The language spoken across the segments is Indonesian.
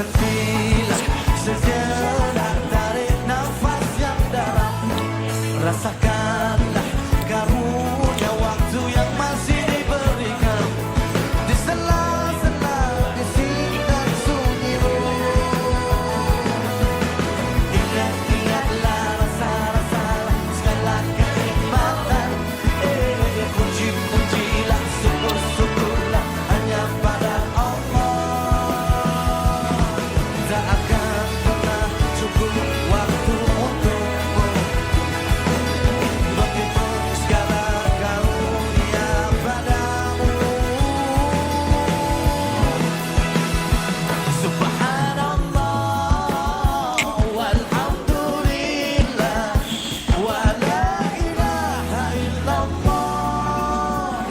Hentilah sejenak, tarik nafas yang dalam, rasakanlah karunia waktu yang masih diberikan. Di sela-sela disingkat sunyimu, ingat-ingatlah rasa-rasa segala kenikmatan. Puji-pujilah, syukur-syukurlah hanya pada Allah. Tak akan pernah cukup waktu untukmu, begitu segala karunia padamu. Subhanallah walhamdulillah wa la ilaha illallah.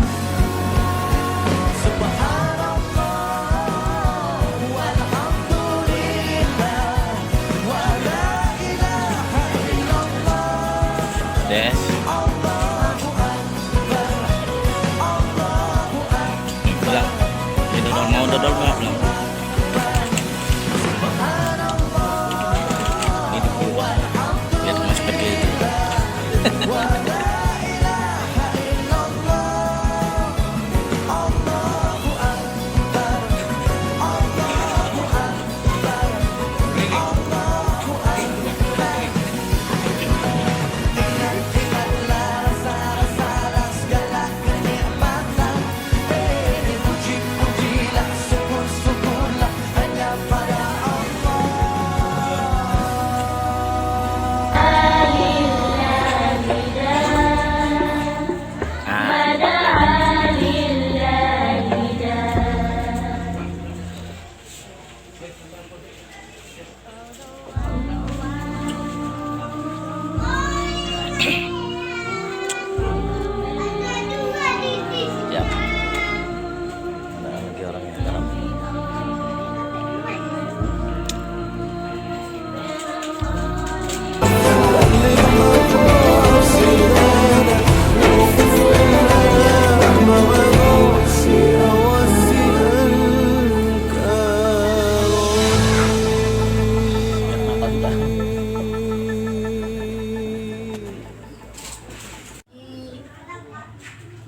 Subhanallah walhamdulillah wa la ilaha illallah. Des. Allahu Akbar, Allahu Akbar. Pulang. Ini dodol mau dodol nggak belum? Ini keluar. Lihat mas pergi itu. Puji-pujilah, syukur-syukurlah hanya pada Allah. Ya. Ada lagi orang yang dalam.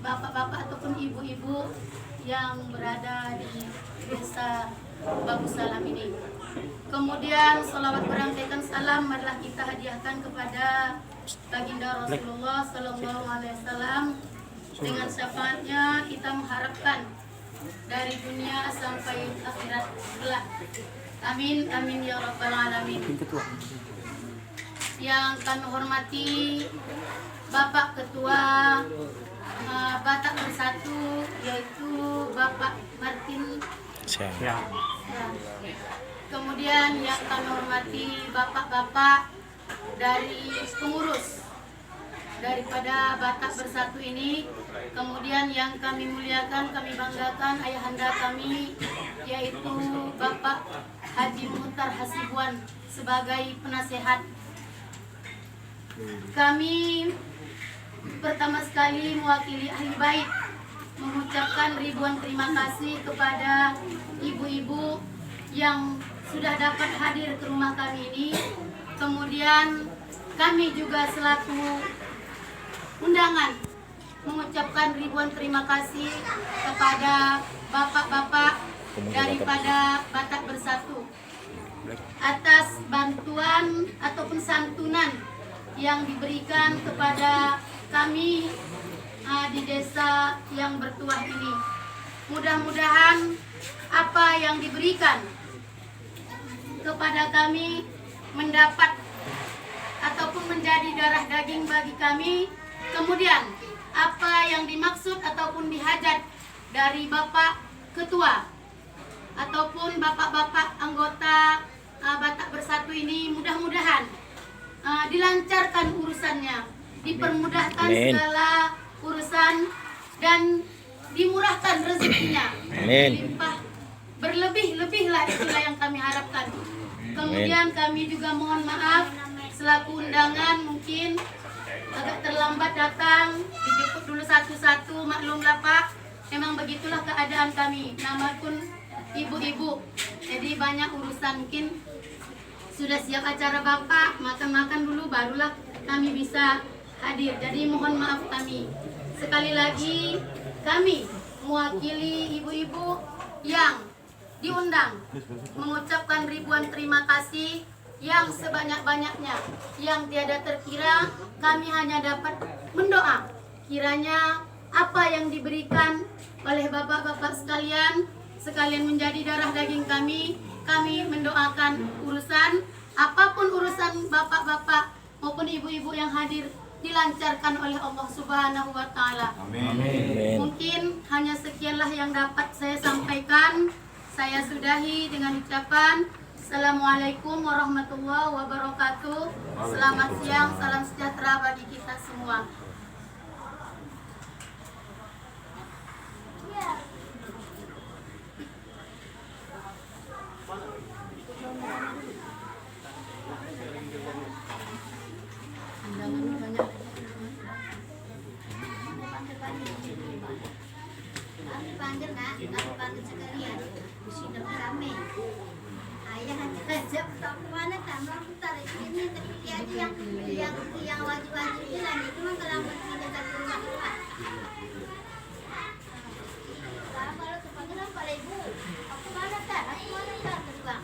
Bapak-bapak ataupun ibu-ibu yang berada di desa Bagus Salam ini. Kemudian salawat berangkaikan salam marilah kita hadiahkan kepada baginda Rasulullah Sallallahu Alaihi Wasallam. Dengan syafaatnya kita mengharapkan dari dunia sampai akhirat kelak. Amin amin ya rabbal alamin. Yang kami hormati Bapak Ketua Batak Bersatu, yaitu Bapak Martin. Ya. Kemudian yang kami hormati bapak-bapak dari pengurus daripada Batak Bersatu ini. Kemudian yang kami muliakan, kami banggakan ayahanda kami, yaitu Bapak Haji Muhtar Hasibuan sebagai penasehat. Kami pertama sekali mewakili ahli bait mengucapkan ribuan terima kasih kepada ibu-ibu yang sudah dapat hadir ke rumah kami ini. Kemudian kami juga selaku undangan mengucapkan ribuan terima kasih kepada bapak-bapak daripada Batak Bersatu atas bantuan ataupun santunan yang diberikan kepada kami di desa yang bertuah ini. Mudah-mudahan apa yang diberikan kepada kami mendapat ataupun menjadi darah daging bagi kami. Kemudian apa yang dimaksud ataupun dihajat dari Bapak Ketua ataupun bapak-bapak anggota Batak Bersatu ini, mudah-mudahan dilancarkan urusannya, dipermudahkan segala urusan dan dimurahkan rezekinya, limpah berlebih-lebihlah, itulah yang kami harapkan. Kemudian kami juga mohon maaf selaku undangan mungkin agak terlambat datang, dijemput dulu satu-satu, maklumlah Pak, memang begitulah keadaan kami, nama pun ibu-ibu. Jadi banyak urusan, mungkin sudah siap acara Bapak, makan-makan dulu barulah kami bisa hadir. Jadi mohon maaf kami. Sekali lagi kami mewakili ibu-ibu yang diundang mengucapkan ribuan terima kasih yang sebanyak-banyaknya, yang tiada terkira. Kami hanya dapat mendoa kiranya apa yang diberikan oleh bapak-bapak sekalian menjadi darah daging kami. Kami mendoakan urusan apapun urusan bapak-bapak maupun ibu-ibu yang hadir dilancarkan oleh Allah Subhanahu wa taala. Amin. Mungkin hanya sekianlah yang dapat saya sampaikan. Saya sudahi dengan ucapan Assalamualaikum warahmatullahi wabarakatuh. Selamat siang, salam sejahtera bagi kita semua. Undangannya banyak. Kami panggil nak, kami panggil sekalian. Di sini kami. Ayah aja tak kemana tambah putar ini tapi dia aja yang wajib-wajib bilang itu mah kelambat tidak satu rumah. Kalau kepanggil apa ibu? Aku mana tak? Aku mana tak terbang?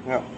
Nggak.